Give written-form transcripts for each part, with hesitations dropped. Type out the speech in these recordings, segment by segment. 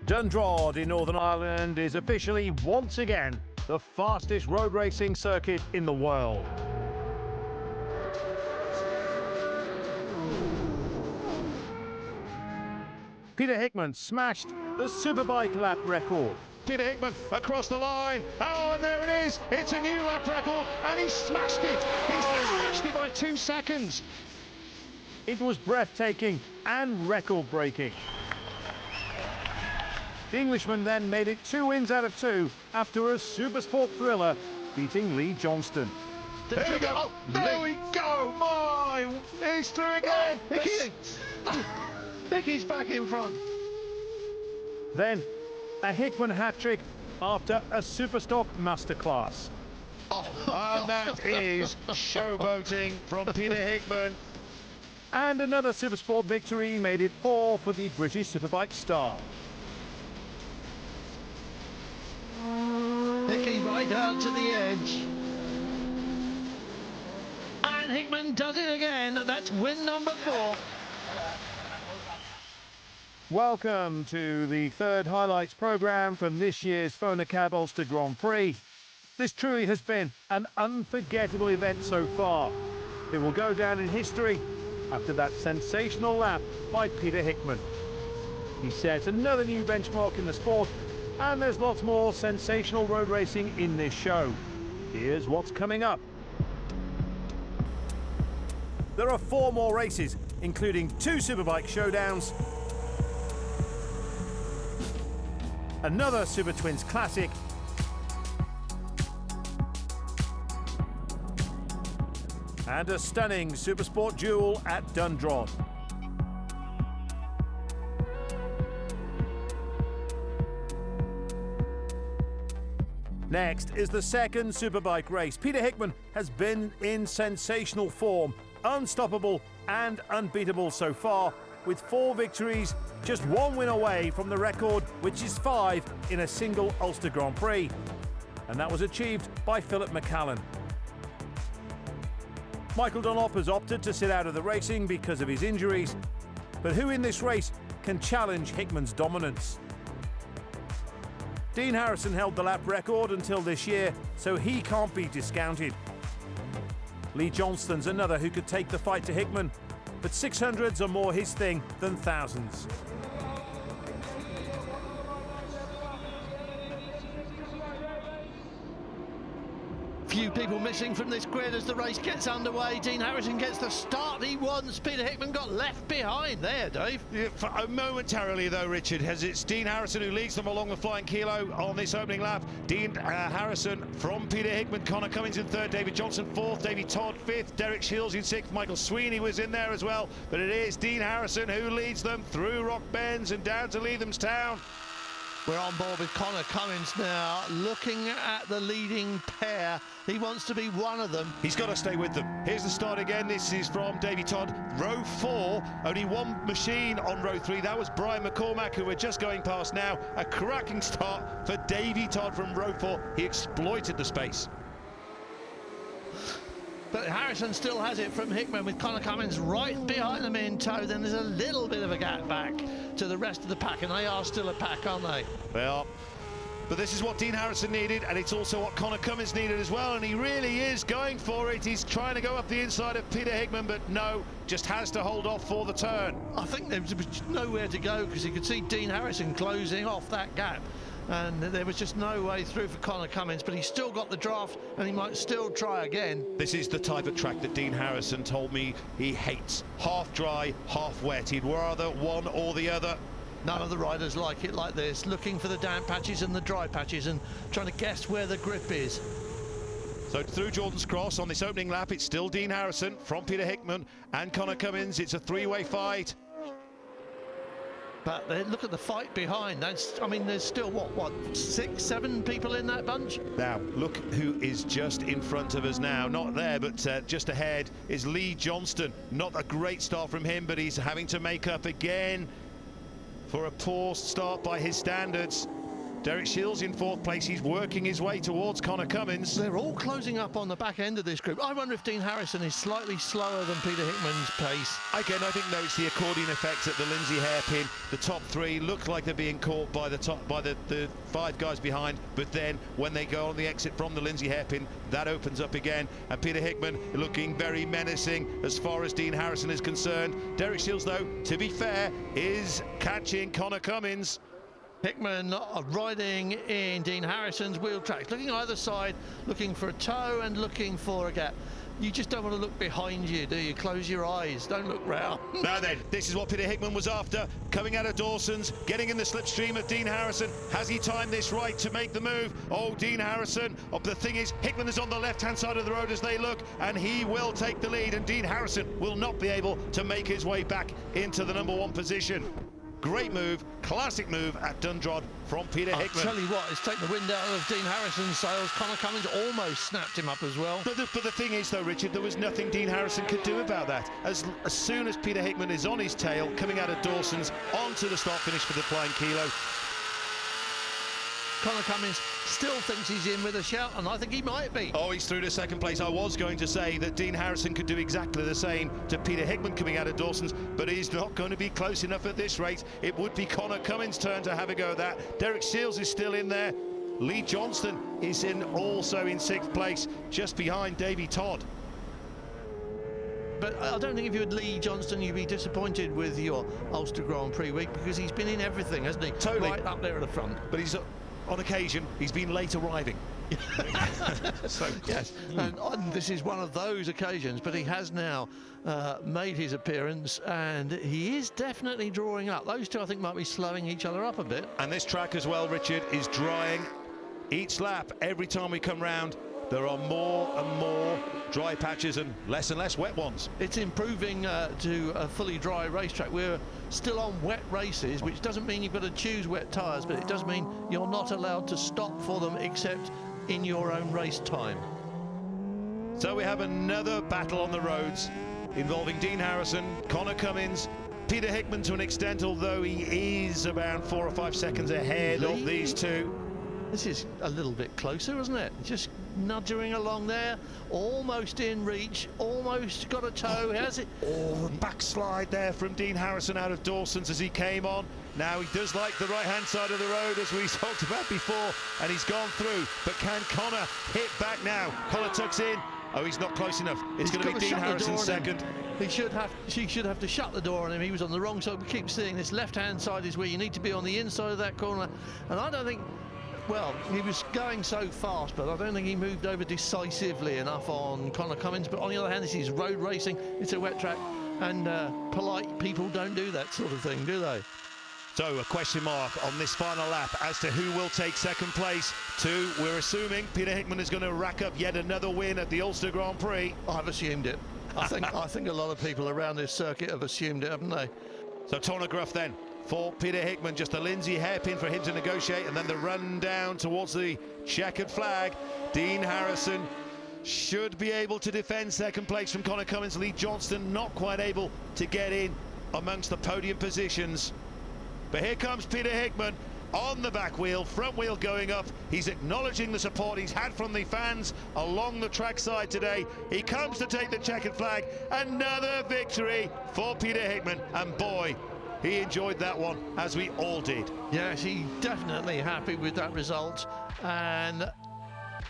Dundrod in Northern Ireland is officially, once again, the fastest road racing circuit in the world. Peter Hickman smashed the Superbike lap record. Peter Hickman across the line. Oh, and there it is. It's a new lap record, and he smashed it. He smashed it by 2 seconds. It was breathtaking and record-breaking. The Englishman then made it 2 wins out of 2 after a Supersport thriller, beating Lee Johnston. There we go. There we go. My, he's through again. Nicky's back in front. Then, a Hickman hat-trick after a Superstock masterclass. And that is showboating from Peter Hickman. And another Supersport victory made it 4 for the British Superbike star. Nicky right out to the edge. And Hickman does it again. That's win number 4. Welcome to the third highlights programme from this year's Cab Ulster Grand Prix. This truly has been an unforgettable event so far. It will go down in history after that sensational lap by Peter Hickman. He set another new benchmark in the sport, and there's lots more sensational road racing in this show. Here's what's coming up. There are 4 more races, including 2 Superbike showdowns, another Super Twins Classic, and a stunning Supersport duel at Dundrod. Next is the second Superbike race. Peter Hickman has been in sensational form, unstoppable and unbeatable so far, with 4 victories, just 1 win away from the record, which is 5 in a single Ulster Grand Prix. And that was achieved by Philip McCallan. Michael Dunlop has opted to sit out of the racing because of his injuries, but who in this race can challenge Hickman's dominance? Dean Harrison held the lap record until this year, so he can't be discounted. Lee Johnston's another who could take the fight to Hickman, but 600s are more his thing than thousands. Few people missing from this grid as the race gets underway. Dean Harrison gets the start he wants. Peter Hickman got left behind there, Dave. Yeah, momentarily though, Richard, as it's Dean Harrison who leads them along the flying kilo on this opening lap. Dean Harrison from Peter Hickman, Conor Cummins in 3rd, David Johnson 4th, Davy Todd 5th, Derek Shields in 6th, Michael Sweeney was in there as well, but it is Dean Harrison who leads them through Rock Bends and down to Leathamstown. We're on board with Conor Cummins now, looking at the leading pair. He wants to be one of them. He's got to stay with them. Here's the start again. This is from Davy Todd. Row 4, only 1 machine on row 3. That was Brian McCormack, who we're just going past now. A cracking start for Davy Todd from row 4. He exploited the space. But Harrison still has it from Hickman with Conor Cummins right behind them in tow. Then there's a little bit of a gap back to the rest of the pack, and they are still a pack, aren't they? They are. But this is what Dean Harrison needed, and it's also what Conor Cummins needed as well, and he really is going for it. He's trying to go up the inside of Peter Hickman, but no, just has to hold off for the turn. I think there was nowhere to go because you could see Dean Harrison closing off that gap. And there was just no way through for Conor Cummins, but he's still got the draft and he might still try again. This is the type of track that Dean Harrison told me he hates. Half dry, half wet. He'd rather one or the other. None of the riders like it like this, looking for the damp patches and the dry patches and trying to guess where the grip is. So through Jordan's Cross on this opening lap, it's still Dean Harrison from Peter Hickman and Conor Cummins. It's a 3-way fight. But look at the fight behind. I mean, there's still, what, 6, 7 people in that bunch? Now, look who is just in front of us now. Not there, but just ahead is Lee Johnston. Not a great start from him, but he's having to make up again for a poor start by his standards. Derek Shields in 4th place. He's working his way towards Conor Cummins. They're all closing up on the back end of this group. I wonder if Dean Harrison is slightly slower than Peter Hickman's pace. Again, I think no, it's the accordion effect at the Lindsay hairpin. The top 3 look like they're being caught by the 5 guys behind, but then when they go on the exit from the Lindsay hairpin, that opens up again, and Peter Hickman looking very menacing as far as Dean Harrison is concerned. Derek Shields, though, to be fair, is catching Conor Cummins. Hickman riding in Dean Harrison's wheel tracks, looking either side, looking for a toe and looking for a gap. You just don't want to look behind you, do you? Close your eyes, don't look round. Now then, this is what Peter Hickman was after, coming out of Dawson's, getting in the slipstream of Dean Harrison. Has he timed this right to make the move? Oh, Dean Harrison. Oh, the thing is, Hickman is on the left-hand side of the road as they look, and he will take the lead, and Dean Harrison will not be able to make his way back into the #1 position. Great move, classic move at Dundrod from Peter Hickman. I'll tell you what, it's taken the wind out of Dean Harrison's sails. Conor Cummins almost snapped him up as well. But the thing is, though, Richard, there was nothing Dean Harrison could do about that. As soon as Peter Hickman is on his tail, coming out of Dawson's, onto the start finish for the flying kilo. Conor Cummins still thinks he's in with a shout, and I think he might be. Oh, he's through to 2nd place. I was going to say that Dean Harrison could do exactly the same to Peter Hickman coming out of Dawson's, but he's not going to be close enough at this rate. It would be Conor Cummins' turn to have a go at that. Derek Shields is still in there. Lee Johnston is also in 6th place, just behind Davy Todd. But I don't think if you had Lee Johnston, you'd be disappointed with your Ulster Grand Prix week, because he's been in everything, hasn't he? Totally. Right up there at the front. But he's, on occasion, he's been late arriving. So, yes, and this is one of those occasions, but he has now made his appearance, and he is definitely drawing up. Those two, I think, might be slowing each other up a bit. And this track as well, Richard, is drying each lap. Every time we come round, there are more and more dry patches and less wet ones. It's improving to a fully dry racetrack. We're still on wet races, which doesn't mean you've got to choose wet tyres, but it does mean you're not allowed to stop for them except in your own race time. So we have another battle on the roads involving Dean Harrison, Conor Cummins, Peter Hickman to an extent, although he is around 4 or 5 seconds ahead of these two. This is a little bit closer, isn't it? Just nudging along there, almost in reach, almost got a toe. Has it? Oh, the backslide there from Dean Harrison out of Dawson's as he came on. Now he does like the right-hand side of the road, as we talked about before, and he's gone through. But can Conor hit back now? Conor tucks in. Oh, he's not close enough. It's going to be Dean Harrison second. She should have to shut the door on him. He was on the wrong side. We keep seeing this left-hand side is where you need to be, on the inside of that corner. And I don't think... Well, he was going so fast, but I don't think he moved over decisively enough on Conor Cummins. But on the other hand, this is road racing. It's a wet track, and polite people don't do that sort of thing, do they? So a question mark on this final lap as to who will take 2nd place. We're assuming Peter Hickman is going to rack up yet another win at the Ulster Grand Prix. I've assumed it. I think a lot of people around this circuit have assumed it, haven't they? So Tornagruff then for Peter Hickman, just a Lindsay hairpin for him to negotiate, and then the run down towards the checkered flag. Dean Harrison should be able to defend 2nd place from Conor Cummins. Lee Johnston not quite able to get in amongst the podium positions. But here comes Peter Hickman on the back wheel, front wheel going up. He's acknowledging the support he's had from the fans along the trackside today. He comes to take the checkered flag. Another victory for Peter Hickman, and boy, he enjoyed that one, as we all did. Yes, he's definitely happy with that result, and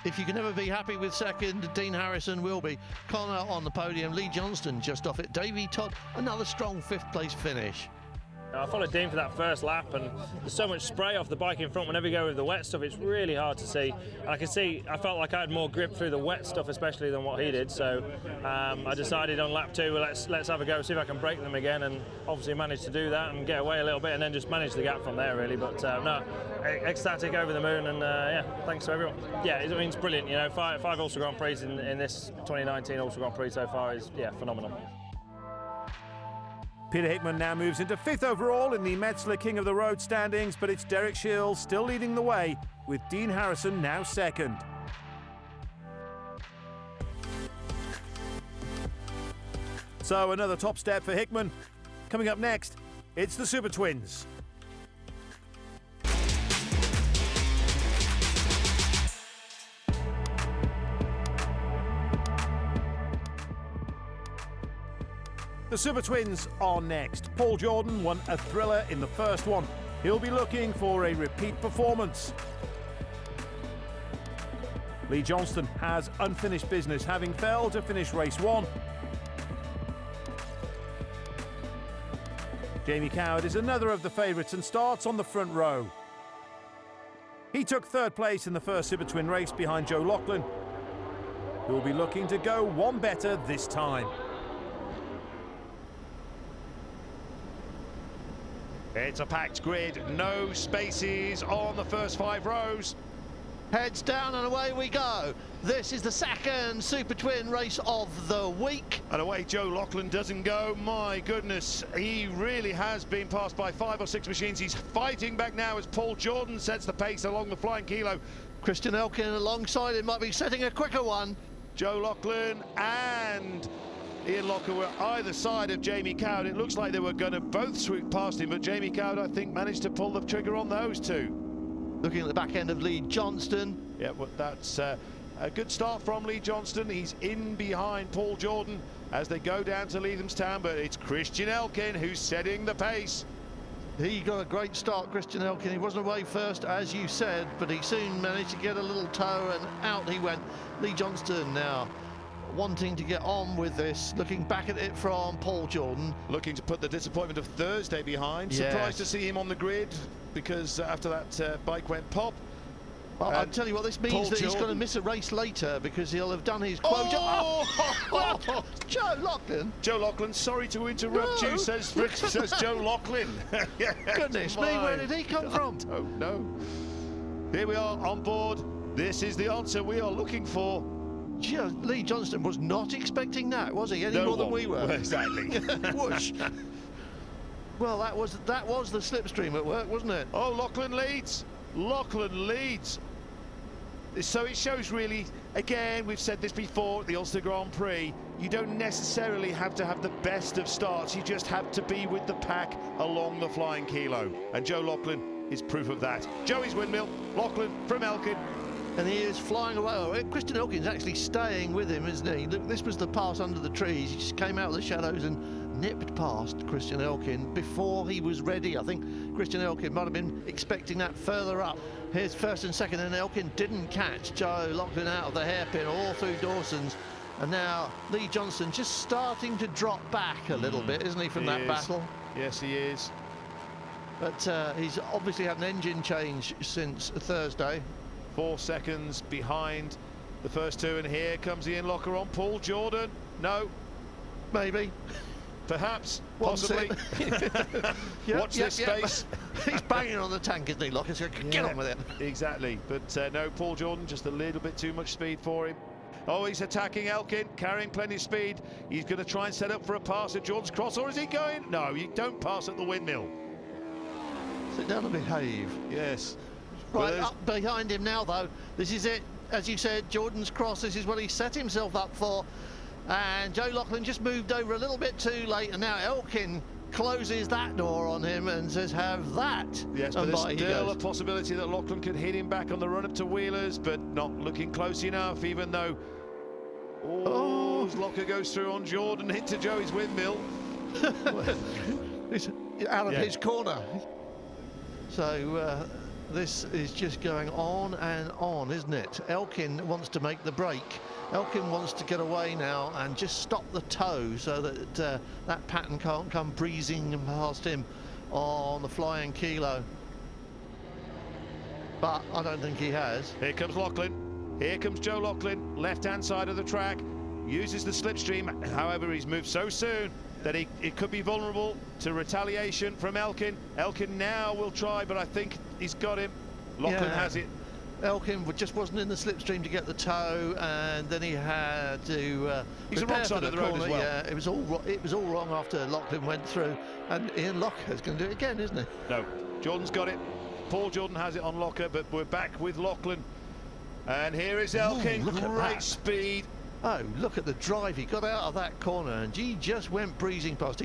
if you can never be happy with second, Dean Harrison will be. Conor on the podium, Lee Johnston just off it, Davy Todd, another strong 5th place finish. I followed Dean for that first lap, and there's so much spray off the bike in front. Whenever you go with the wet stuff, it's really hard to see. And I felt like I had more grip through the wet stuff, especially than what he did. So I decided on lap 2, let's have a go, see if I can break them again, and obviously managed to do that and get away a little bit, and then just manage the gap from there, really. But no, ecstatic, over the moon, and yeah, thanks to everyone. Yeah, I mean, it's brilliant. You know, five Ulster Grand Prix in this 2019 Ulster Grand Prix so far is, yeah, phenomenal. Peter Hickman now moves into 5th overall in the Metzler King of the Road standings, but it's Derek Shields still leading the way, with Dean Harrison now 2nd. So another top step for Hickman. Coming up next, it's the Super Twins. The Super Twins are next. Paul Jordan won a thriller in the first one. He'll be looking for a repeat performance. Lee Johnston has unfinished business, having failed to finish race 1. Jamie Coward is another of the favourites and starts on the front row. He took third place in the first Super Twin race behind Joe Loughlin, who will be looking to go one better this time. It's a packed grid, no spaces on the first 5 rows. Heads down and away we go. This is the second Super Twin race of the week. And away Joe Loughlin doesn't go. My goodness, he really has been passed by 5 or 6 machines. He's fighting back now as Paul Jordan sets the pace along the flying kilo. Christian Elkin alongside him might be setting a quicker one. Joe Loughlin and Ian Locker were either side of Jamie Coward. It looks like they were going to both swoop past him, but Jamie Coward, I think, managed to pull the trigger on those two. Looking at the back end of Lee Johnston. Yeah, well, that's a good start from Lee Johnston. He's in behind Paul Jordan as they go down to Leathamstown, but it's Christian Elkin who's setting the pace. He got a great start, Christian Elkin. He wasn't away first, as you said, but he soon managed to get a little toe and out he went. Lee Johnston now wanting to get on with this, looking back at it from Paul Jordan. Looking to put the disappointment of Thursday behind. Yes. Surprised to see him on the grid because after that bike went pop. Well, I'll tell you what, this means Paul that he's Jordan. going to miss a race later because he'll have done his quota. Oh! Joe Loughlin. Joe Loughlin, sorry to interrupt No. you, says Joe Loughlin. Yes, Goodness me, where did he come from? I don't know. Here we are on board. This is the answer we are looking for. Lee Johnston was not expecting that, was he? Any No more than one. we were. Exactly. Whoosh. Well, that was the slipstream at work, wasn't it? Oh, Loughlin leads. Loughlin leads. So it shows really, again, we've said this before at the Ulster Grand Prix, you don't necessarily have to have the best of starts, you just have to be with the pack along the flying kilo. And Joe Loughlin is proof of that. Joey's windmill, Loughlin from Elkin. And he is flying away. Oh, Christian Elkin's actually staying with him, isn't he? Look, this was the pass under the trees. He just came out of the shadows and nipped past Christian Elkin before he was ready. I think Christian Elkin might have been expecting that further up. Here's first and second, and Elkin didn't catch Joe Loughlin out of the hairpin all through Dawson's. And now Lee Johnston just starting to drop back a little bit, isn't he, from that battle? Yes, he is. But he's obviously had an engine change since Thursday. 4 seconds behind the first two, and here comes Ian Locker on Paul Jordan. No. Maybe. Perhaps. What's Possibly. Watch this space. He's banging on the tank, isn't he, Locker? So get on with it. Exactly. But no, Paul Jordan, just a little bit too much speed for him. Oh, he's attacking Elkin, carrying plenty of speed. He's going to try and set up for a pass at Jordan's cross, or is he going? No, you don't pass at the windmill. Sit down and behave. Yes. Right, up behind him now, though. This is it. As you said, Jordan's cross, this is what he set himself up for. And Joe Loughlin just moved over a little bit too late, and now Elkin closes that door on him and says, have that. Yes, but there's still a possibility that Loughlin could hit him back on the run-up to Wheelers, but not looking close enough, even though... Oh, Locker goes through on Jordan, hit to Joey's windmill. It's out of his corner. So... this is just going on and on, isn't it? Elkin wants to make the break. Elkin wants to get away now and just stop the toe so that that pattern can't come breezing past him on the flying kilo. But I don't think he has. Here comes Loughlin. Here comes Joe Loughlin, left-hand side of the track. Uses the slipstream. However, he's moved so soon that it could be vulnerable to retaliation from Elkin. Elkin now will try, but I think he's got him. Loughlin has it. Elkin just wasn't in the slipstream to get the toe, and then he had to he's the wrong side of the road as well. Yeah, it was all wrong after Loughlin went through, and Ian Locker's going to do it again, isn't he? No, Jordan's got it. Paul Jordan has it on Locker, but we're back with Loughlin. And here is Elkin. Great speed. Oh, look at the drive. He got out of that corner and he just went breezing past.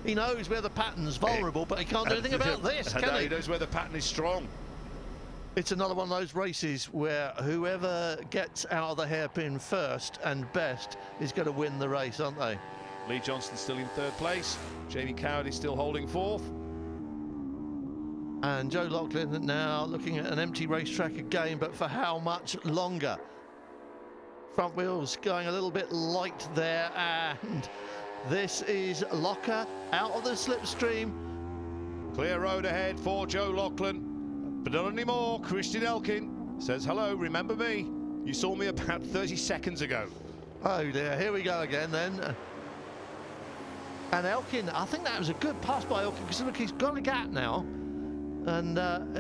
He knows where the pattern's vulnerable, but he can't do anything about this, can he? He knows where the pattern is strong. It's another one of those races where whoever gets out of the hairpin first and best is going to win the race, aren't they? Lee Johnston still in third place. Jamie Coward is still holding fourth. And Joe Loughlin now looking at an empty racetrack again, but for how much longer? Front wheels going a little bit light there, and this is Locker out of the slipstream. Clear road ahead for Joe Loughlin, but not anymore. Christian Elkin says, hello, remember me? You saw me about 30 seconds ago. Oh dear, here we go again then. And Elkin, I think that was a good pass by Elkin, because look, he's got a gap now. And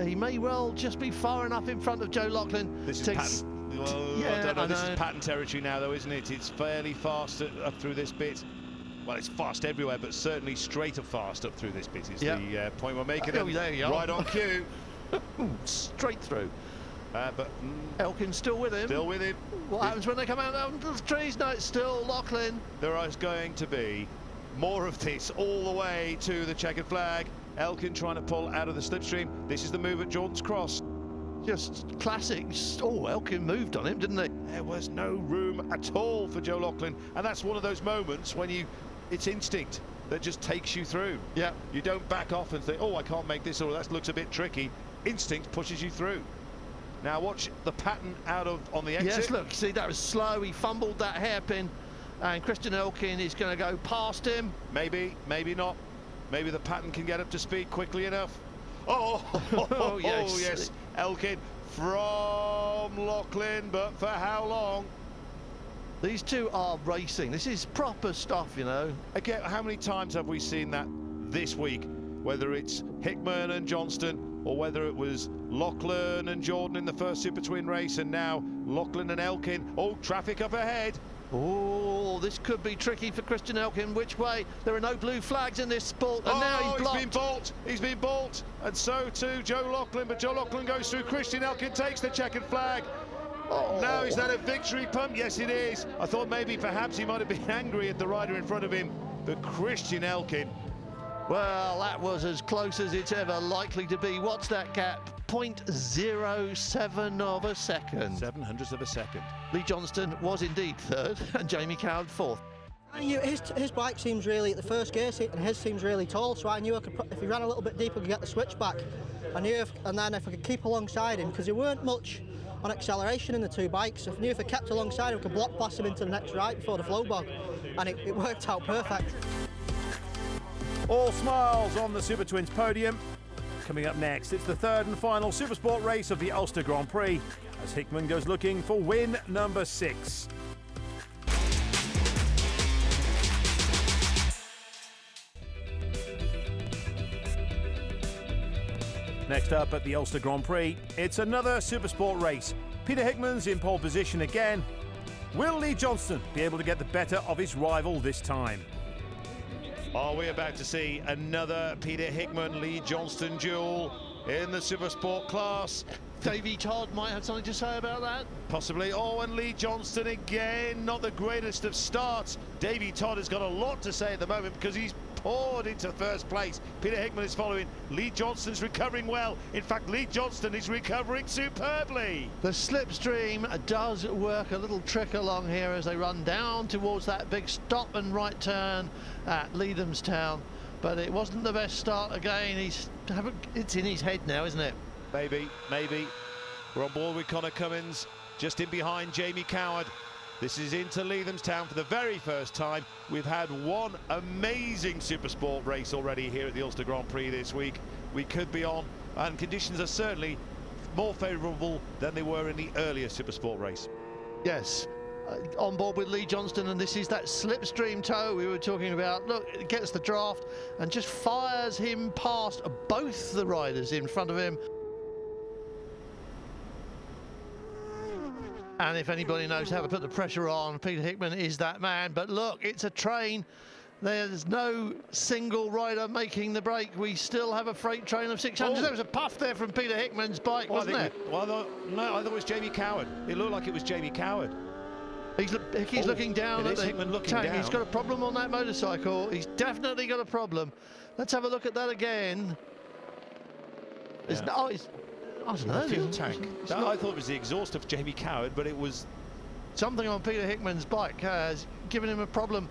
he may well just be far enough in front of Joe Loughlin. This is pattern. Well, yeah, I don't know. I This know. is pattern territory now, though, isn't it? It's fairly fast up through this bit. Well, it's fast everywhere, but certainly straight and fast up through this bit is the point we're making. Oh, there you are. Right on cue. Straight through. But Elkin's still with him. still with him. What happens when they come out of the trees? No, it's still Loughlin. There is going to be more of this all the way to the checkered flag. Elkin trying to pull out of the slipstream. This is the move at Jordan's Cross. Just classic. Oh, Elkin moved on him, didn't he? There was no room at all for Joe Loughlin, and that's one of those moments when it's instinct that just takes you through. Yeah. You don't back off and think, oh, I can't make this, or that looks a bit tricky. Instinct pushes you through. Now watch the pattern on the exit. Yes, look, see, that was slow. He fumbled that hairpin, and Christian Elkin is going to go past him. Maybe, maybe not. Maybe the pattern can get up to speed quickly enough. Oh, Oh, yes. oh, yes. Elkin from Loughlin, but for how long? These two are racing. This is proper stuff, you know. Again, how many times have we seen that this week? Whether it's Hickman and Johnston, or whether it was Loughlin and Jordan in the first Super Twin race, and now Loughlin and Elkin. Oh, traffic up ahead. Oh, this could be tricky for Christian Elkin. Which way? There are no blue flags in this sport, and now he's blocked. Been balked. He's been balked, and so too Joe Loughlin. But Joe Loughlin goes through. Christian Elkin takes the checkered flag. Oh. Now is that a victory pump? Yes, it is. I thought maybe perhaps he might have been angry at the rider in front of him, but Christian Elkin. Well, that was as close as it's ever likely to be. What's that gap? 0.07 of a second. 700ths of a second. Lee Johnston was indeed third, and Jamie Coward fourth. I knew his bike seems really, at the first gear seat, and his seems really tall, so I knew I could, if he ran a little bit deeper, I could get the switch back. I knew and then if I could keep alongside him, because there weren't much on acceleration in the two bikes, I knew if I kept alongside him, I could block past him into the next right before the flow bog, and it worked out perfect. All smiles on the Super Twins podium. Coming up next, it's the third and final Supersport race of the Ulster Grand Prix, as Hickman goes looking for win number 6. Next up at the Ulster Grand Prix, it's another Supersport race. Peter Hickman's in pole position again. Will Lee Johnston be able to get the better of his rival this time? Are we about to see another Peter Hickman, Lee Johnston duel in the Supersport class? Davey Todd might have something to say about that. Possibly. Oh, and Lee Johnston again, not the greatest of starts. Davey Todd has got a lot to say at the moment because he's poured into first place. Peter Hickman is following. Lee Johnston's recovering well. In fact, Lee Johnston is recovering superbly. The slipstream does work a little trick along here as they run down towards that big stop and right turn at Leathamstown. But it wasn't the best start again. It's in his head now, isn't it? Maybe. We're on board with Connor Cummins, just in behind Jamie Coward. This is into Leathamstown for the very first time. We've had one amazing Supersport race already here at the Ulster Grand Prix this week. We could be on, and conditions are certainly more favourable than they were in the earlier Supersport race. Yes. On board with Lee Johnston, and this is that slipstream toe we were talking about. Look, it gets the draft and just fires him past both the riders in front of him. And if anybody knows how to put the pressure on, Peter Hickman is that man. But look, it's a train. There's no single rider making the break. We still have a freight train of 600. Oh. There was a puff there from Peter Hickman's bike, wasn't there? I thought it was Jamie Coward. It looked like it was Jamie Coward. He's looking down at the Hickman looking tank. down. He's got a problem on that motorcycle. He's definitely got a problem. Let's have a look at that again. Yeah. I don't know. Fuel tank. I thought it was the exhaust of Jamie Coward, but it was something on Peter Hickman's bike has given him a problem.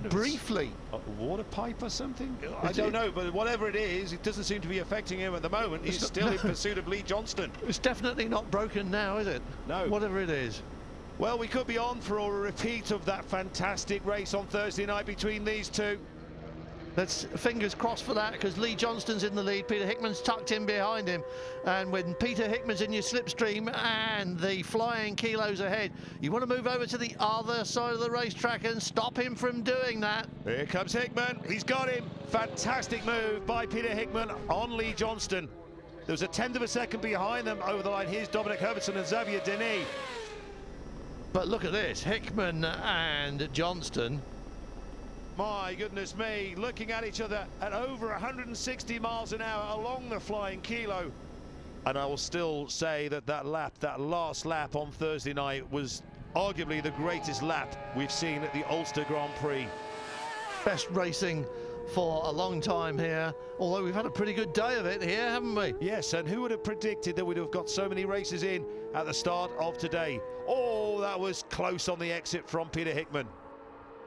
briefly. A water pipe or something? I don't know, but whatever it is, it doesn't seem to be affecting him at the moment. He's still in pursuit of Lee Johnston. It's definitely not broken now, is it? No. Whatever it is. Well, we could be on for a repeat of that fantastic race on Thursday night between these two. Let's fingers crossed for that, because Lee Johnston's in the lead. Peter Hickman's tucked in behind him. And when Peter Hickman's in your slipstream and the flying kilos ahead, you want to move over to the other side of the racetrack and stop him from doing that. Here comes Hickman. He's got him. Fantastic move by Peter Hickman on Lee Johnston. There was a tenth of a second behind them over the line. Here's Dominic Herbertson and Xavier Denis. But look at this, Hickman and Johnston. My goodness me, looking at each other at over 160 miles an hour along the flying kilo. And I will still say that that last lap on Thursday night was arguably the greatest lap we've seen at the Ulster Grand Prix. Best racing for a long time here, although we've had a pretty good day of it here, haven't we? Yes, and who would have predicted that we'd have got so many races in at the start of today? Oh, that was close on the exit from Peter Hickman.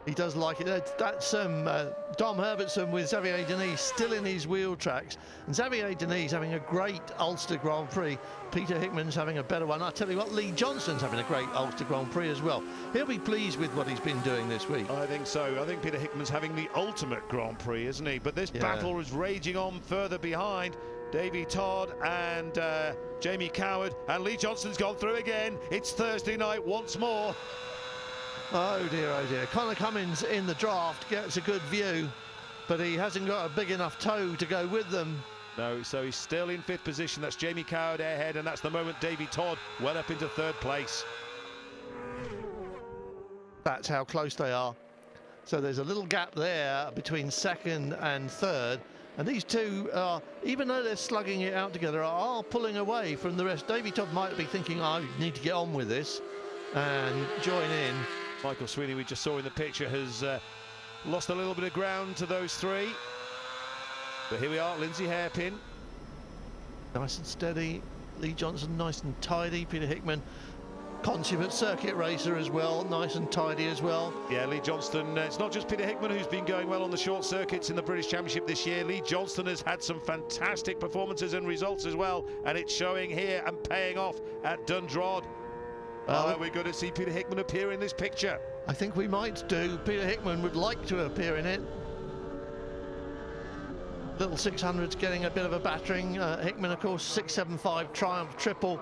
He does like it. That's Dom Herbertson with Xavier Denis still in his wheel tracks. And Xavier Denis having a great Ulster Grand Prix. Peter Hickman's having a better one. I tell you what, Lee Johnston's having a great Ulster Grand Prix as well. He'll be pleased with what he's been doing this week. I think so. I think Peter Hickman's having the ultimate Grand Prix, isn't he? But this battle is raging on further behind. Davy Todd and Jamie Coward. And Lee Johnston's gone through again. It's Thursday night once more. Oh dear, oh dear. Connor Cummins in the draft gets a good view, but he hasn't got a big enough toe to go with them. No, so he's still in fifth position. That's Jamie Coward ahead, and that's the moment Davy Todd well up into third place. That's how close they are. So there's a little gap there between second and third. And these two, even though they're slugging it out together, are pulling away from the rest. Davy Todd might be thinking, I need to get on with this and join in. Michael Sweeney, we just saw in the picture, has lost a little bit of ground to those three. But here we are, Lindsay Hairpin. Nice and steady. Lee Johnston, nice and tidy. Peter Hickman, consummate circuit racer as well, nice and tidy as well. Yeah, Lee Johnston, it's not just Peter Hickman who's been going well on the short circuits in the British Championship this year. Lee Johnston has had some fantastic performances and results as well, and it's showing here and paying off at Dundrod. We're going to see Peter Hickman appear in this picture. I think we might do. Peter Hickman would like to appear in it. Little 600's getting a bit of a battering. Hickman, of course, 675 Triumph triple.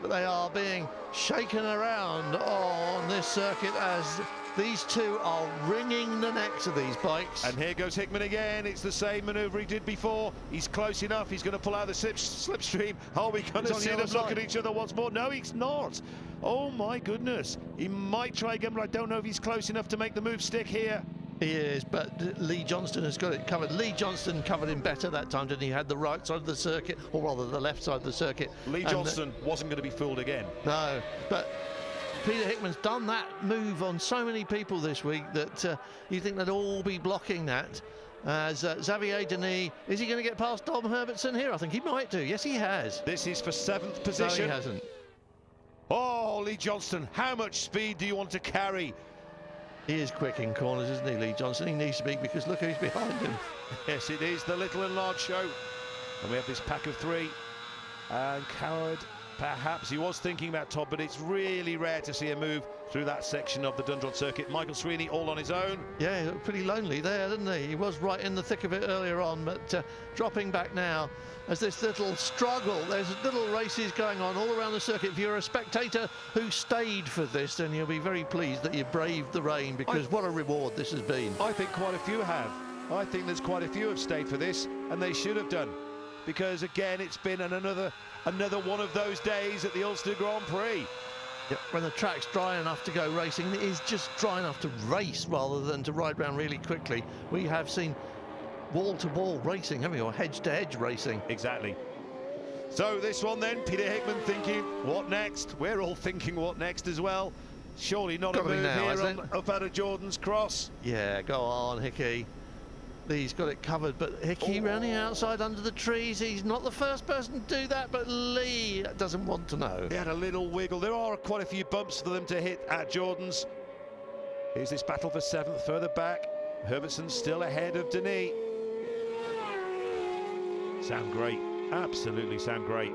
But they are being shaken around on this circuit as these two are wringing the necks of these bikes. And here goes Hickman again. It's the same manoeuvre he did before. He's close enough. He's going to pull out the slipstream. Are we going to see them look at each other once more? No, he's not. Oh, my goodness. He might try again, but I don't know if he's close enough to make the move stick here. He is, but Lee Johnston has got it covered. Lee Johnston covered him better that time, didn't he? Had the right side of the circuit, or rather the left side of the circuit. Lee Johnston wasn't going to be fooled again. No, but Peter Hickman's done that move on so many people this week that you think they'd all be blocking that. As Xavier Denis, is he going to get past Dom Herbertson here? I think he might do. Yes, he has. This is for 7th position. No, he hasn't. Oh, Lee Johnston, how much speed do you want to carry? He is quick in corners, isn't he, Lee Johnston? He needs to be, because look who's behind him. Yes, it is the little and large show. And we have this pack of three. And Coward, perhaps he was thinking about Todd, but it's really rare to see a move through that section of the Dundrod Circuit. Michael Sweeney all on his own. Yeah, he looked pretty lonely there, didn't he? He was right in the thick of it earlier on, but dropping back now as this little struggle. There's little races going on all around the circuit. If you're a spectator who stayed for this, then you'll be very pleased that you braved the rain, because what a reward this has been. I think quite a few have. I think there's quite a few have stayed for this, and they should have done, because again it's been another one of those days at the Ulster Grand Prix. Yep, when the track's dry enough to go racing, it is just dry enough to race rather than to ride around really quickly. We have seen wall-to-wall racing, haven't we, or hedge-to-hedge racing. Exactly. So this one then, Peter Hickman thinking, what next? We're all thinking what next as well. Surely not a move here up out of Jordan's Cross. Yeah, go on, Hickey. Lee's got it covered, but Hickey running outside under the trees. He's not the first person to do that, but Lee doesn't want to know. He had a little wiggle. There are quite a few bumps for them to hit at Jordan's. Here's this battle for 7th further back. Herbertson still ahead of Denis. Sound great, absolutely sound great.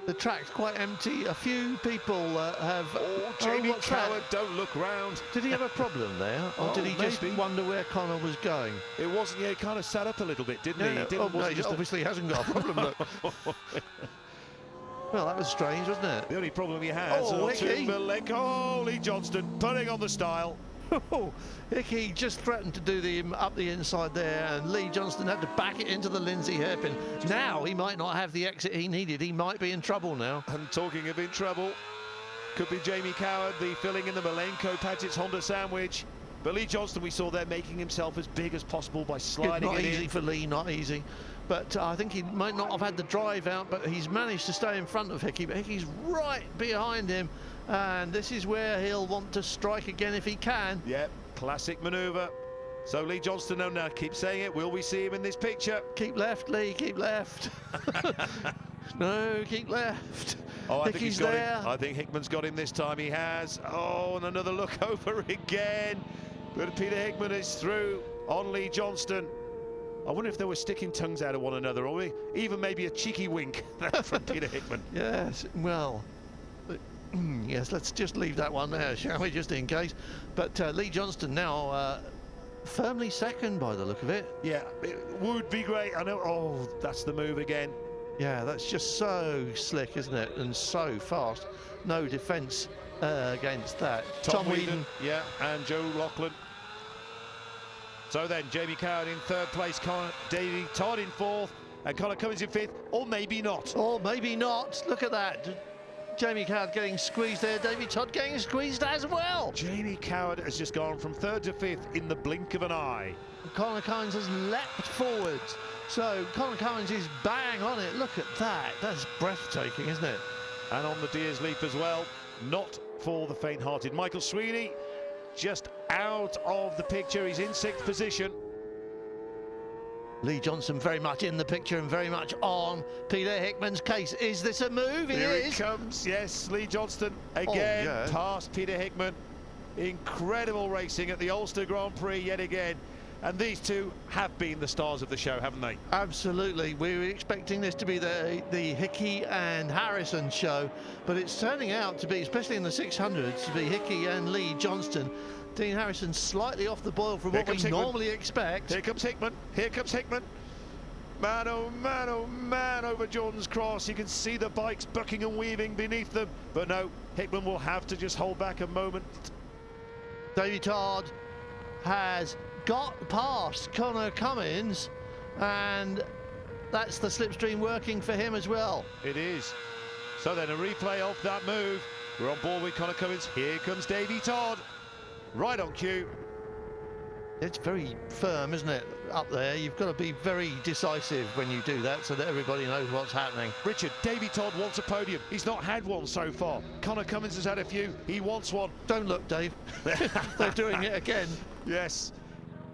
The track's quite empty. A few people have... Oh, Jamie what's Coward, that? don't look round. Did he have a problem there? Or did he just maybe. wonder where Connor was going? It wasn't, yeah, he kind of sat up a little bit, didn't he? No, He didn't, no, wasn't he just obviously hasn't got a problem. Look. Well, that was strange, wasn't it? The only problem he has oh, Lee Johnston putting on the style. Hickey just threatened to do him up the inside there, and Lee Johnston had to back it into the Lindsay hairpin. Now he might not have the exit he needed. He might be in trouble now. And talking of in trouble, could be Jamie Coward, the filling in the Malenko Padgett's Honda sandwich. But Lee Johnston, we saw there making himself as big as possible by sliding not it easy in. for Lee, not easy. But I think he might not have had the drive out, but he's managed to stay in front of Hickey. But Hickey's right behind him, and this is where he'll want to strike again if he can. Yep, classic manoeuvre. So Lee Johnston, no, keep saying it. Will we see him in this picture? Keep left, Lee, keep left. No, keep left. Oh, I think he's got there. him. I think Hickman's got him this time. He has. Oh, and another look over again. But Peter Hickman is through on Lee Johnston. I wonder if they were sticking tongues out of one another, or even maybe a cheeky wink from Peter Hickman. Yes, well, yes, let's just leave that one there, shall we, just in case. But Lee Johnston now firmly second by the look of it. Yeah, it would be great. I know. Oh, that's the move again. Yeah, that's just so slick, isn't it? And so fast. No defence against that. Tom Whedon, yeah, and Joe Lachlan. So then, Jamie Coward in 3rd place, Davy Todd in 4th, and Connor Cummins in 5th, or maybe not. Or maybe not. Look at that. Jamie Coward getting squeezed there. Davy Todd getting squeezed as well. Jamie Coward has just gone from 3rd to 5th in the blink of an eye. Connor Cummins has leapt forwards. So Connor Cummins is bang on it. Look at that. That's breathtaking, isn't it? And on the Deers leap as well. Not for the faint-hearted. Michael Sweeney just out of the picture. He's in 6th position. Lee Johnston very much in the picture and very much on Peter Hickman's case. Is this a move? Here it comes. Yes, Lee Johnston again past Peter Hickman. Incredible racing at the Ulster Grand Prix yet again. And these two have been the stars of the show, haven't they? Absolutely. We were expecting this to be the Hickey and Harrison show, but it's turning out to be, especially in the 600s, to be Hickey and Lee Johnston. Dean Harrison slightly off the boil from what we normally expect. Here comes Hickman. Here comes Hickman. Man, oh man, over Jordan's Cross. You can see the bikes bucking and weaving beneath them. But no, Hickman will have to just hold back a moment. Davy Todd has got past Connor Cummins, and that's the slipstream working for him as well. It is. So then a replay of that move. We're on board with Connor Cummins. Here comes Davy Todd. Right on cue. It's very firm, isn't it, up there? You've got to be very decisive when you do that so that everybody knows what's happening. Richard, Davy Todd wants a podium. He's not had one so far. Connor Cummins has had a few. He wants one. Don't look, Dave. They're doing it again. Yes.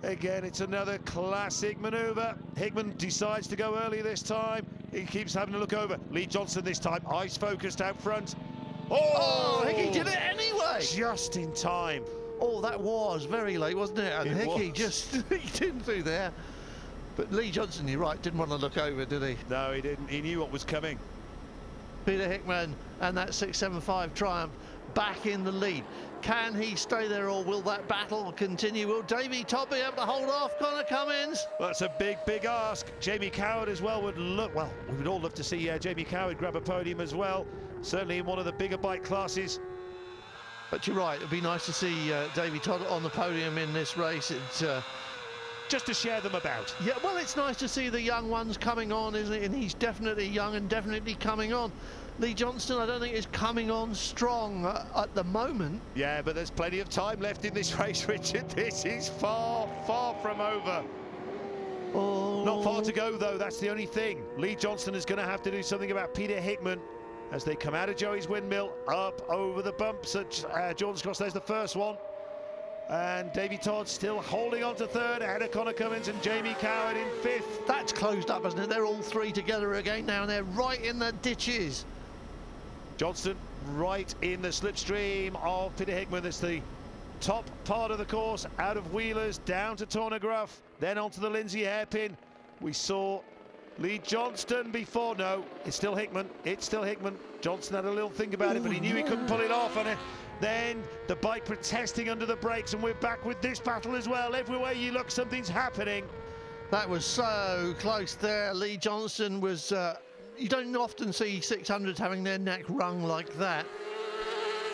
Again, it's another classic manoeuvre. Hickman decides to go early this time. He keeps having to look over. Lee Johnston this time, eyes focused out front. Oh, Hickey did it anyway. Just in time. Oh, that was very late, wasn't it? And Hickey just leaked in through there. But Lee Johnston, you're right, didn't want to look over, did he? No, he didn't. He knew what was coming. Peter Hickman and that 675 Triumph back in the lead. Can he stay there, or will that battle continue? Will Davy Todd be able to hold off Connor Cummins? Well, that's a big ask. Jamie Coward as well would look, well, we would all love to see Jamie Coward grab a podium as well. Certainly in one of the bigger bike classes. But you're right, it'd be nice to see Davy Todd on the podium in this race. It's just to share them about. Yeah, well, it's nice to see the young ones coming on, isn't it? And he's definitely young and definitely coming on. Lee Johnston, I don't think, is coming on strong at the moment. Yeah, but there's plenty of time left in this race, Richard. This is far from over. Oh. Not far to go, though. That's the only thing. Lee Johnston is going to have to do something about Peter Hickman as they come out of Joey's windmill, up over the bumps at Jordan's Cross. There's the first one. And Davy Todd still holding on to 3rd, ahead of Connor Cummins and Jamie Coward in 5th. That's closed up, isn't it? They're all three together again now, and they're right in the ditches. Johnston right in the slipstream of Peter Hickman. That's the top part of the course, out of Wheelers, down to Tornagruff, then onto the Lindsay hairpin. We saw Lee Johnston before. No, it's still Hickman. It's still Hickman. Johnston had a little think about it, but he knew he couldn't pull it off. And then the bike protesting under the brakes, and we're back with this battle as well. Everywhere you look, something's happening. That was so close there. Lee Johnston was... you don't often see 600s having their neck wrung like that.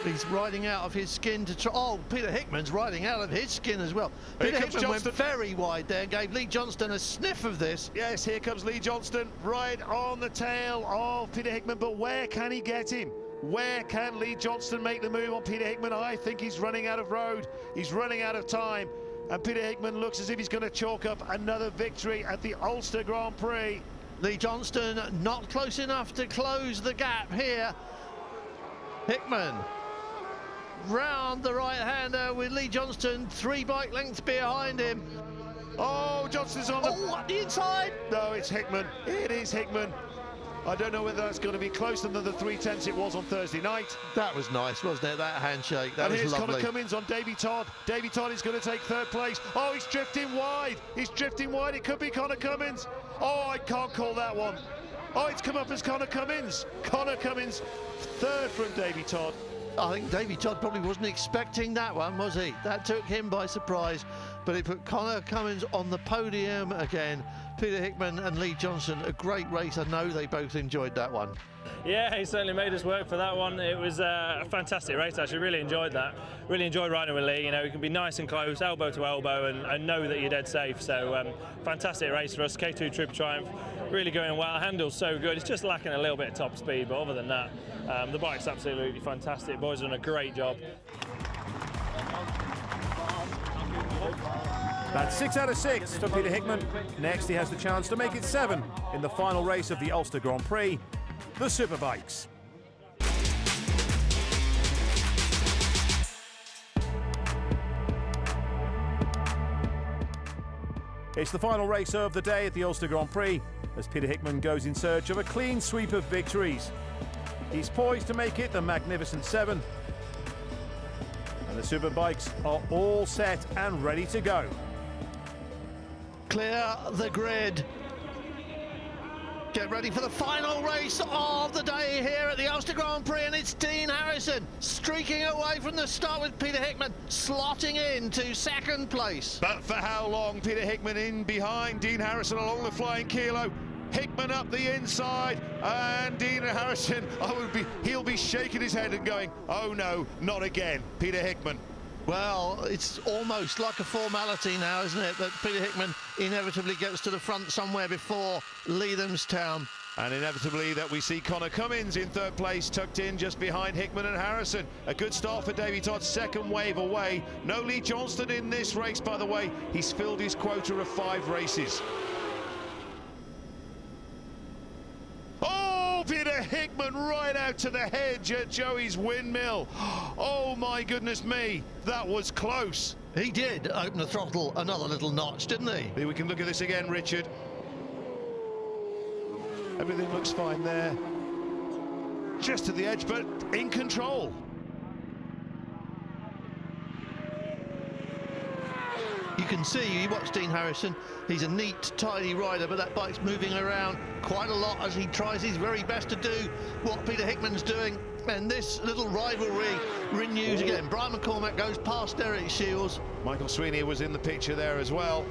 He's riding out of his skin to try... Oh, Peter Hickman's riding out of his skin as well. Peter Hickman went very wide there and gave Lee Johnston a sniff of this. Yes, here comes Lee Johnston, right on the tail of Peter Hickman, but where can he get him? Where can Lee Johnston make the move on Peter Hickman? I think he's running out of road. He's running out of time. And Peter Hickman looks as if he's going to chalk up another victory at the Ulster Grand Prix. Lee Johnston not close enough to close the gap here. Hickman round the right-hander with Lee Johnston 3 bike lengths behind him. Oh, Johnston's on the... Oh, what, the inside? No, it's Hickman. It is Hickman. I don't know whether that's going to be closer than the 3/10 it was on Thursday night. That was nice, wasn't it? That handshake, that was lovely. And here's Connor Cummins on Davy Todd. Davy Todd is going to take 3rd place. Oh, he's drifting wide. He's drifting wide. It could be Connor Cummins. Oh, I can't call that one. Oh, it's come up as Connor Cummins. Connor Cummins, 3rd from Davy Todd. I think Davy Todd probably wasn't expecting that one, was he? That took him by surprise, but it put Connor Cummins on the podium again. Peter Hickman and Lee Johnston, a great race. I know they both enjoyed that one. Yeah, he certainly made us work for that one. It was a fantastic race, actually. Really enjoyed that. Really enjoyed riding with Lee. You know, he can be nice and close, elbow to elbow, and know that you're dead safe. So, fantastic race for us. K2 Trip Triumph, really going well. Handle's so good. It's just lacking a little bit of top speed, but other than that, the bike's absolutely fantastic. Boys have done a great job. That's 6 out of 6 for Peter Hickman. Next, he has the chance to make it 7 in the final race of the Ulster Grand Prix, the Superbikes. It's the final race of the day at the Ulster Grand Prix as Peter Hickman goes in search of a clean sweep of victories. He's poised to make it the magnificent 7. And the Superbikes are all set and ready to go. Clear the grid. Get ready for the final race of the day here at the Ulster Grand Prix, and it's Dean Harrison streaking away from the start with Peter Hickman slotting into 2nd place. But for how long? Peter Hickman in behind Dean Harrison along the flying kilo. Hickman up the inside, and Dean Harrison, he'll be shaking his head and going, oh no, not again, Peter Hickman. Well, it's almost like a formality now, isn't it, that Peter Hickman inevitably gets to the front somewhere before Leathamstown. And inevitably that we see Connor Cummins in 3rd place, tucked in just behind Hickman and Harrison. A good start for Davy Todd, 2nd wave away. No Lee Johnston in this race, by the way. He's filled his quota of 5 races. Peter Hickman right out to the hedge at Joey's Windmill. Oh my goodness me, that was close. He did open the throttle another little notch, didn't he? Here we can look at this again, Richard. Everything looks fine there. Just to the edge, but in control. You can see, you watch Dean Harrison, he's a neat, tidy rider, but that bike's moving around quite a lot as he tries his very best to do what Peter Hickman's doing. And this little rivalry renews again. Brian McCormack goes past Derek Shields. Michael Sweeney was in the picture there as well.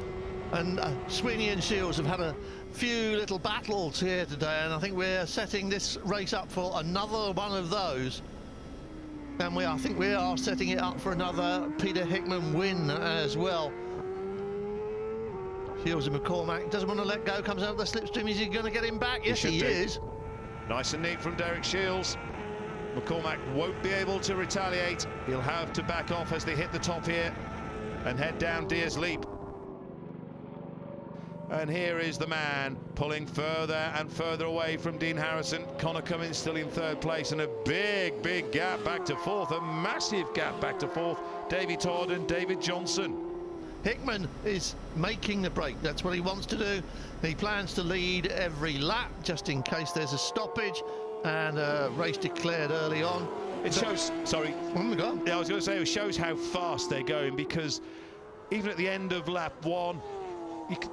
And Sweeney and Shields have had a few little battles here today, and I think we're setting this race up for another one of those. And I think we are setting it up for another Peter Hickman win as well. Shields and McCormack doesn't want to let go, comes out of the slipstream. Is he going to get him back? Yes, he is. Nice and neat from Derek Shields. McCormack won't be able to retaliate. He'll have to back off as they hit the top here and head down Deer's Leap. And here is the man pulling further and further away from Dean Harrison. Connor Cummins still in 3rd place, and a big gap back to 4th, a massive gap back to 4th. Davy Todd and David Johnson. Hickman is making the break. That's what he wants to do. He plans to lead every lap just in case there's a stoppage and a race declared early on. It shows, sorry. Oh my God. Yeah, I was going to say, it shows how fast they're going, because even at the end of lap 1,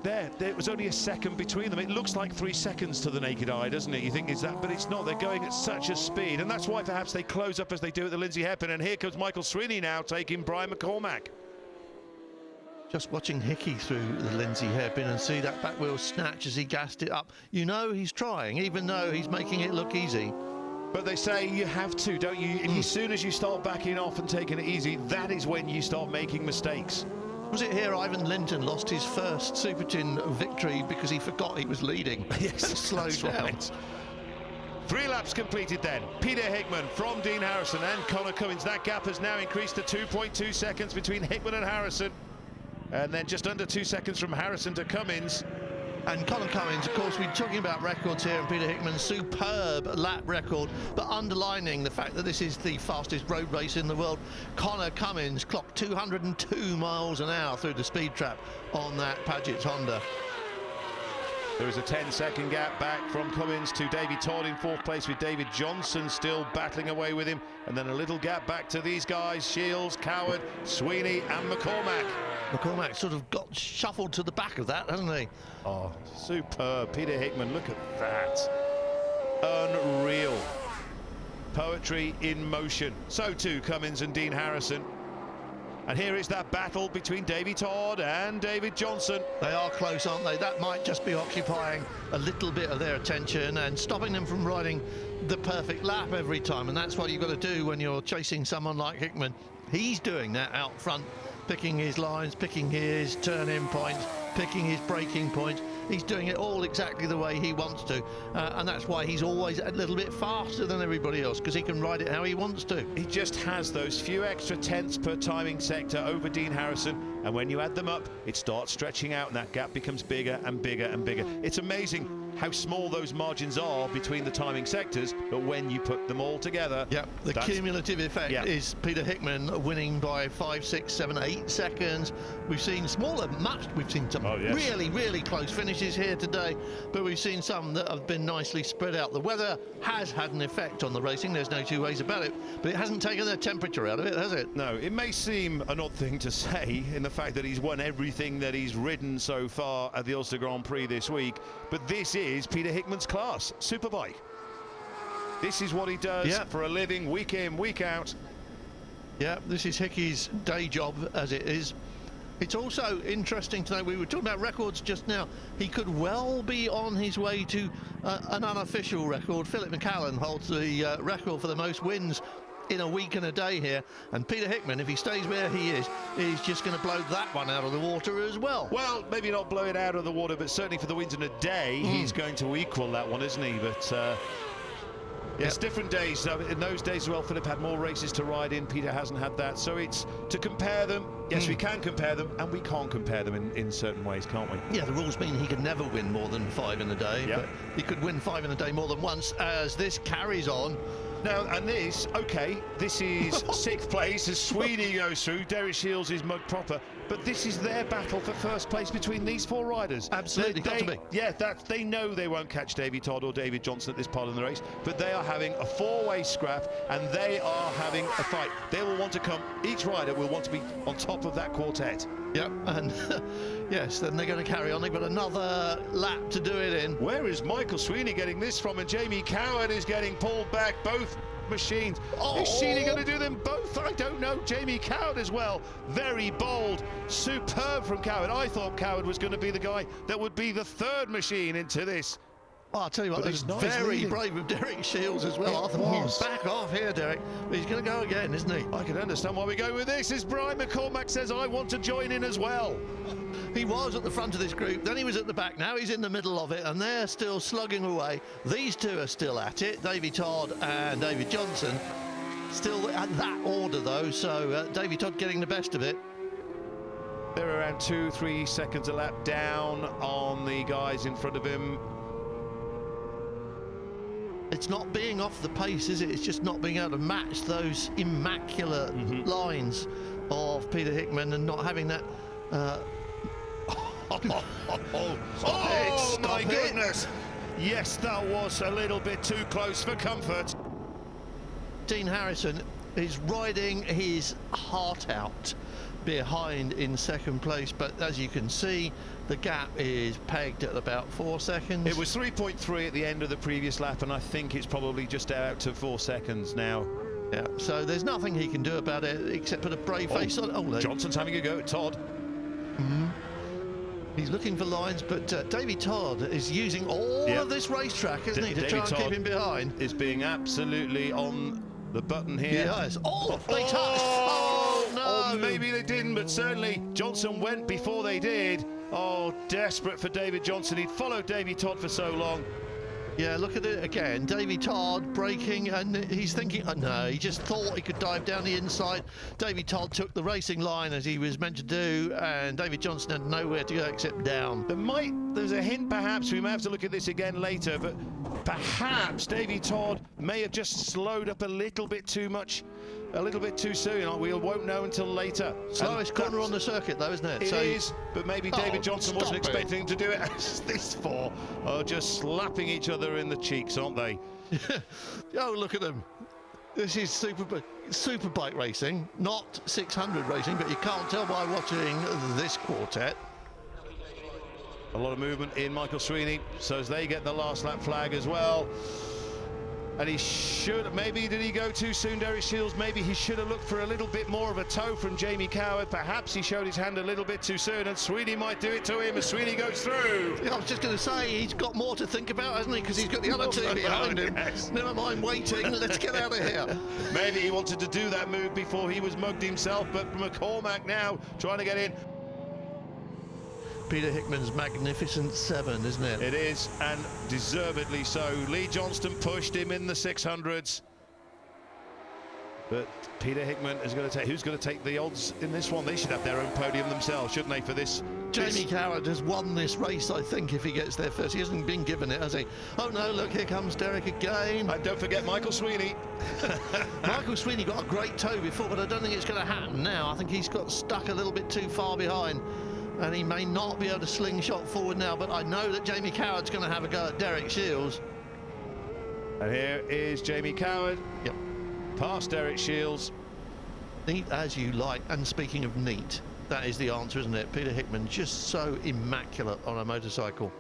there was only a second between them. It looks like 3 seconds to the naked eye, doesn't it? You think it's that, but it's not. They're going at such a speed, and that's why perhaps they close up as they do at the Lindsay Hairpin. And here comes Michael Sweeney now, taking Brian McCormack. Just watching Hickey through the Lindsay Hairpin and see that back wheel snatch as he gassed it up. You know he's trying, even though he's making it look easy. But they say you have to, don't you? As soon as you start backing off and taking it easy, that is when you start making mistakes. Was it here Ivan Linton lost his first Super Tin victory because he forgot he was leading? Yes, and slowed down. Right. 3 laps completed then. Peter Hickman from Dean Harrison and Conor Cummins. That gap has now increased to 2.2 seconds between Hickman and Harrison. And then just under 2 seconds from Harrison to Cummins. And Conor Cummins, of course, we're talking about records here, and Peter Hickman's superb lap record, but underlining the fact that this is the fastest road race in the world. Conor Cummins clocked 202 miles an hour through the speed trap on that Paget's Honda. There is a 10-second gap back from Cummins to Davy Todd in 4th place, with David Johnson still battling away with him. And then a little gap back to these guys, Shields, Coward, Sweeney and McCormack. McCormack sort of got shuffled to the back of that, hasn't he? Oh, superb. Peter Hickman, look at that. Unreal. Poetry in motion. So too Cummins and Dean Harrison. And here is that battle between Davy Todd and David Johnson. They are close, aren't they? That might just be occupying a little bit of their attention and stopping them from riding the perfect lap every time. And that's what you've got to do when you're chasing someone like Hickman. He's doing that out front, picking his lines, picking his turn-in points, picking his braking points. He's doing it all exactly the way he wants to, and that's why he's always a little bit faster than everybody else, because he can ride it how he wants to. He just has those few extra tenths per timing sector over Dean Harrison, and when you add them up, it starts stretching out and that gap becomes bigger and bigger and bigger. It's amazing how small those margins are between the timing sectors, but when you put them all together... Yep, the cumulative effect is Peter Hickman winning by 5, 6, 7, 8 seconds. We've seen smaller, we've seen some really, really close finishes here today, but we've seen some that have been nicely spread out. The weather has had an effect on the racing, there's no two ways about it, but it hasn't taken the temperature out of it, has it? No, it may seem an odd thing to say in the fact that he's won everything that he's ridden so far at the Ulster Grand Prix this week, but this is Peter Hickman's class, Superbike. This is what he does for a living, week in, week out. Yeah, this is Hickey's day job, as it is. It's also interesting to know, we were talking about records just now, he could well be on his way to an unofficial record. Philip McCallan holds the record for the most wins in a week and a day here, and Peter Hickman, if he stays where he is just going to blow that one out of the water as well. Well, maybe not blow it out of the water, but certainly for the wins in a day, he's going to equal that one, isn't he? But it's different days. In those days as well, Philip had more races to ride in. Peter hasn't had that. So it's to compare them. Yes, we can compare them, and we can't compare them in certain ways, can't we? Yeah, the rules mean he could never win more than 5 in a day, but he could win 5 in a day more than once as this carries on. Now, and this, this is 6th place as Sweeney goes through. Derek Shields is mud proper, but this is their battle for first place between these 4 riders. Absolutely, got to be. Yeah, they know they won't catch Davy Todd or David Johnson at this part of the race, but they are having a 4-way scrap, and they are having a fight. They will want to come, each rider will want to be on top of that quartet. Yep, and yes, then they're going to carry on. They've got another lap to do it in. Where is Michael Sweeney getting this from? And Jamie Coward is getting pulled back, both machines. Is Sweeney going to do them both? I don't know. Jamie Coward as well. Very bold, superb from Coward. I thought Coward was going to be the guy that would be the 3rd machine into this. Oh, I'll tell you what, it's very brave of Derek Shields as well. I thought he's back off here, Derek. But he's going to go again, isn't he? I can understand why we go with this. As Brian McCormack says, I want to join in as well. He was at the front of this group, then he was at the back, now he's in the middle of it, and they're still slugging away. These two are still at it, Davy Todd and David Johnson. Still at that order, though, so Davy Todd getting the best of it. They're around 2-3 seconds a lap down on the guys in front of him. It's not being off the pace, is it? It's just not being able to match those immaculate lines of Peter Hickman and not having that... my goodness! Yes, that was a little bit too close for comfort. Dean Harrison is riding his heart out behind in second place, but as you can see, the gap is pegged at about 4 seconds. It was 3.3 at the end of the previous lap, and I think it's probably just out to 4 seconds now. Yeah, so there's nothing he can do about it except put a brave face on it. Oh, Johnson's having a go at Todd. He's looking for lines, but Davy Todd is using all of this racetrack, isn't he, to try and keep him behind. Is being absolutely on the button here. Yes. Oh, they touched. Oh, no. Or maybe they didn't, but certainly Johnson went before they did. Oh, desperate for David Johnson. He'd followed Davy Todd for so long. Yeah, look at it again. Davy Todd braking, and he's thinking, oh no, he just thought he could dive down the inside. Davy Todd took the racing line as he was meant to do, and David Johnson had nowhere to go except down. There's a hint perhaps, we may have to look at this again later, but perhaps Davy Todd may have just slowed up a little bit too much, a little bit too soon. We won't know until later. Slowest corner on the circuit though, isn't it? It is, but maybe David Johnson wasn't expecting him to do it. As these four are just slapping each other in the cheeks, aren't they? Oh, look at them. This is super bike racing, not 600 racing, but you can't tell by watching this quartet. A lot of movement in Michael Sweeney, so as they get the last lap flag as well. And he should, maybe did he go too soon, Derek Shields? Maybe he should have looked for a little bit more of a toe from Jamie Coward. Perhaps he showed his hand a little bit too soon, and Sweeney might do it to him as Sweeney goes through. Yeah, I was just going to say, he's got more to think about, hasn't he? Because he's got the other two behind him. Yes. Never mind waiting, let's get out of here. Maybe he wanted to do that move before he was mugged himself, but McCormack now trying to get in. Peter Hickman's magnificent 7, isn't it? It is, and deservedly so. Lee Johnston pushed him in the 600s. But Peter Hickman is going to take, who's going to take the odds in this one? They should have their own podium themselves, shouldn't they, for this? Jamie Coward has won this race, I think, if he gets there first. He hasn't been given it, has he? Oh no, look, here comes Derek again. And don't forget Michael Sweeney. Michael Sweeney got a great toe before, but I don't think it's going to happen now. I think he's got stuck a little bit too far behind, and he may not be able to slingshot forward now, but I know that Jamie Coward's going to have a go at Derek Shields. And here is Jamie Coward. Yep. Past Derek Shields. Neat as you like, and speaking of neat, that is the answer, isn't it? Peter Hickman, just so immaculate on a motorcycle.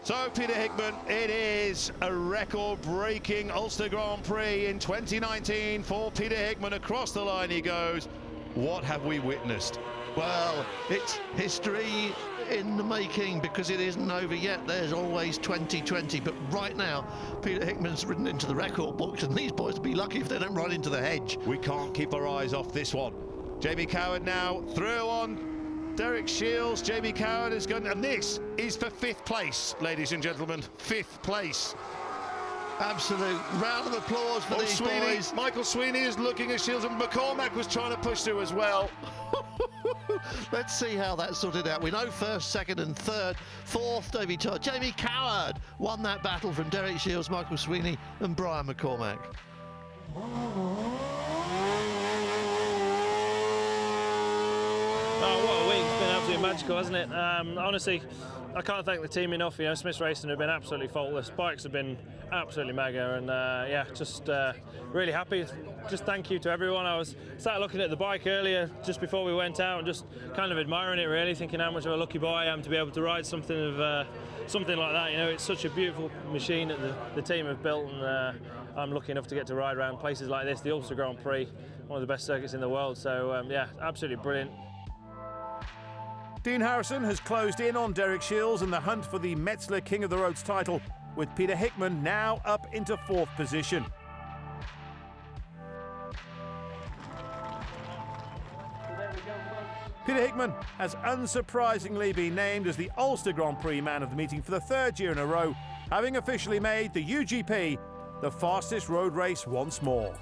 So, Peter Hickman, it is a record-breaking Ulster Grand Prix in 2019 for Peter Hickman. Across the line he goes. What have we witnessed? Well, it's history in the making, because it isn't over yet. There's always 2020, but right now Peter Hickman's ridden into the record books, and these boys will be lucky if they don't run into the hedge. We can't keep our eyes off this one. Jamie Coward now through on Derek Shields. Jamie Coward is going, and this is for 5th place, ladies and gentlemen. 5th place. Absolute round of applause for these boys. Michael Sweeney is looking at Shields, and McCormack was trying to push through as well. Let's see how that's sorted out. We know 1st, 2nd and 3rd. 4th, Davy Todd. Jamie Coward won that battle from Derek Shields, Michael Sweeney and Brian McCormack. Oh, what a week. It's been absolutely magical, hasn't it? Honestly, I can't thank the team enough. You know, Smith's Racing have been absolutely faultless. Bikes have been absolutely mega, and yeah, just really happy. Just thank you to everyone. I was sat looking at the bike earlier, just before we went out, and just kind of admiring it, really, thinking how much of a lucky boy I am to be able to ride something like that. You know, it's such a beautiful machine that the team have built, and I'm lucky enough to get to ride around places like this, the Ulster Grand Prix, one of the best circuits in the world. So yeah, absolutely brilliant. Dean Harrison has closed in on Derek Shields in the hunt for the Metzler King of the Roads title, with Peter Hickman now up into 4th position. Peter Hickman has unsurprisingly been named as the Ulster Grand Prix Man of the Meeting for the 3rd year in a row, having officially made the UGP the fastest road race once more.